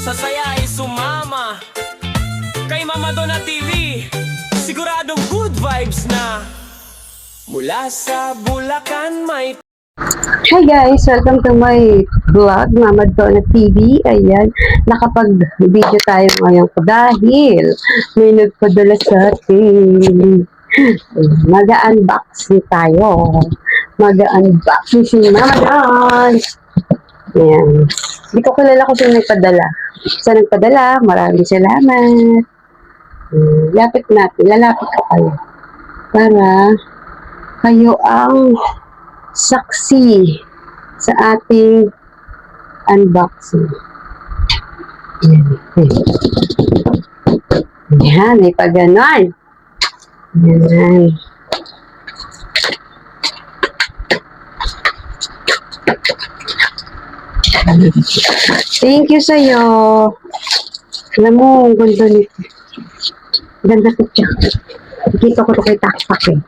sa saya ay sumama kay Mama Donna TV. Siguradong good vibes na mula sa Bulacan may... Hi guys! Welcome to my vlog, Mama Donna TV. Ayan, nakapag-video tayo ngayon dahil may nagpadala sa atin. Mag-unboxing tayo. Mag-unboxing si Mama Don. Ayan. Hindi ko kilala kung sino nagpadala. Sa nagpadala, maraming salamat. Lapit natin. Lalapit ko kayo. Para kayo ang saksi sa ating unboxing. Yan, may pag-ganon. Yan. Thank you sa'yo. Alam mo, ang ganda nito. Ganda ko siya. Nakita ko ito kay Takpak eh.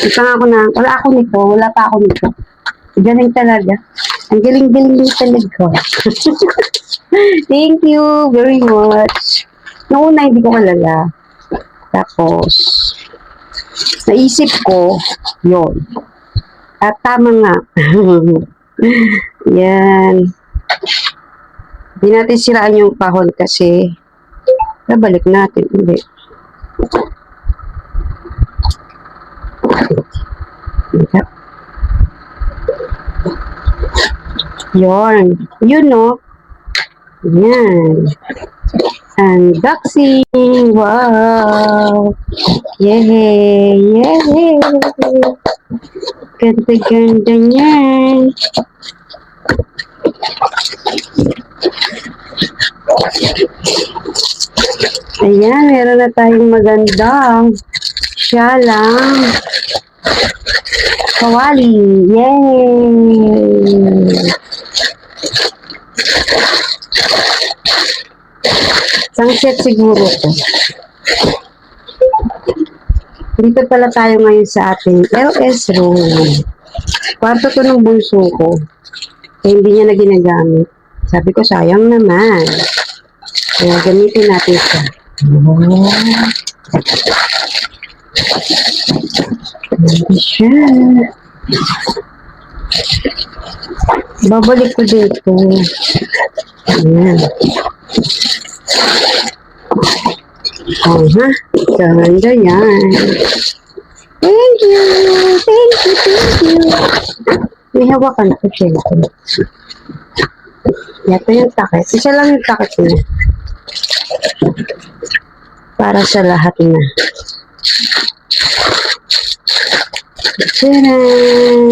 Ito nga ako na, wala pa ako nito. Galing talaga. Ang galing-galing din talaga. Thank you very much. Noong una, hindi ko kalala. Tapos, naisip ko, yun. At tama nga. Yan. Hindi natin siraan yung kahon kasi nabalik natin. Hindi. Yun. Yun, no? Yan. Unboxing. Wow. Yay. Yay. Ganda-ganda yan. Ayan, meron na tayong magandang syalang kawali. Yay! Isang set siguro to. Dito pala tayo ngayon sa ating LS room. Kwarto to ng bunso ko. Eh, hindi niya na ginagamit. Sabi ko, sayang naman. Kaya gamitin natin siya. Hindi siya. Babalik ko dito. Ayan. Oh, ha? Ganda yan. Thank you. Thank you. Thank you. May hawakan ko siya. Ito yung takip. Isa lang yung takip niya. Para sa lahat na. Tcharam!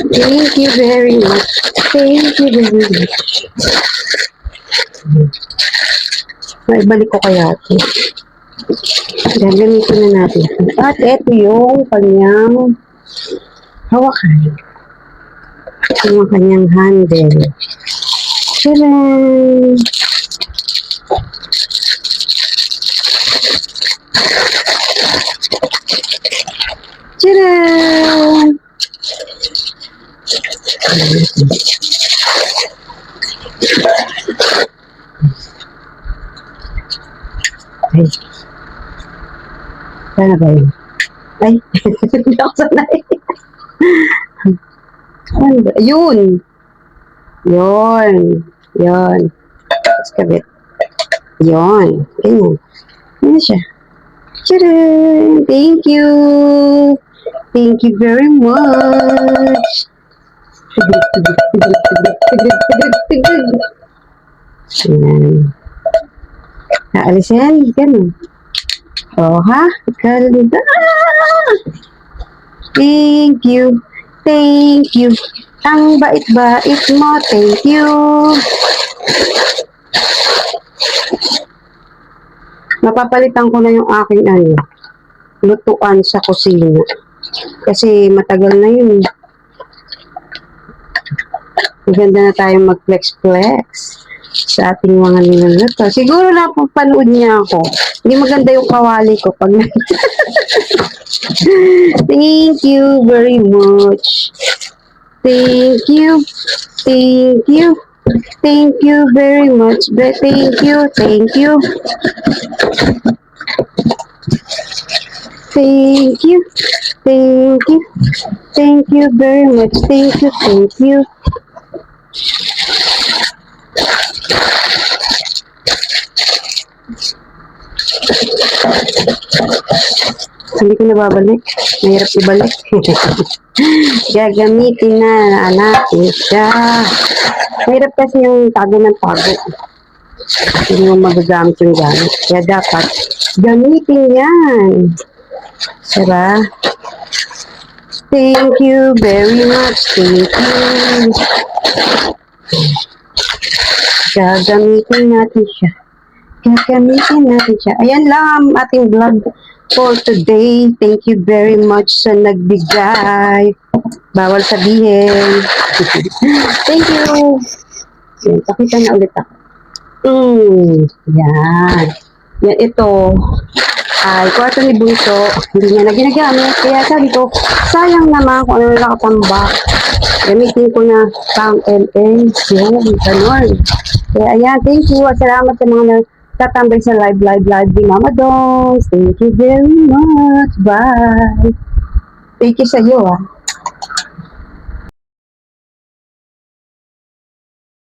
Thank you very much. Thank you very much. Maibalik ko kaya ito. Gagamitin na natin. At ito yung kanyang hawakan. Yung kanyang handle. Tcharam! Tcharam! Ay. Sana ba yun? Ay, hindi ako sanay. Yun. Yun. Yun. Tapos kabit. Yun. Ganyan. Ganyan siya. Tcharam! Thank you! Thank you very much! Ayan. Naalisin? Ganun. Oh, ha? Ganda! Thank you. Thank you. Ang bait-bait mo. Thank you. Mapapalitan ko na yung aking lutuan sa kusina. Kasi matagal na yun. Maganda na tayong mag-flex-flex sa ating mga niluluto. Siguro napapanood niya ako. Hindi maganda yung kawali ko pag Thank you very much. Thank you. Thank you. Thank you very much. Thank you. Thank you. Thank you. Thank you. Thank you very much. Thank you. Thank you. Hindi ko nababalik. Mahirap ibalik. Gagamitin na natin siya. Mahirap kasi yung tago ng tago. Hindi mo magagamit yung gamit. Kaya dapat gamitin yan. Diba? Thank you very much. Thank you. Gagamitin natin siya. Gagamitin natin siya. Ayan lang ang ating vlog for today. Thank you very much sa nagbigay. Bawal sabihin. Thank you. Yan, pakita na ulit ako. Yan. Yan, ito ay kwarto ni Bunso. Hindi niya na ginagamit. Kaya sabi ko, sayang naman kung ano nakatambak. Gamitin ko na pang LN. Yun, ganun. Kaya ayan, thank you. Salamat sa mga tatambay sa live ni Mama Dons. Thank you very much. Bye. Thank you sa iyo,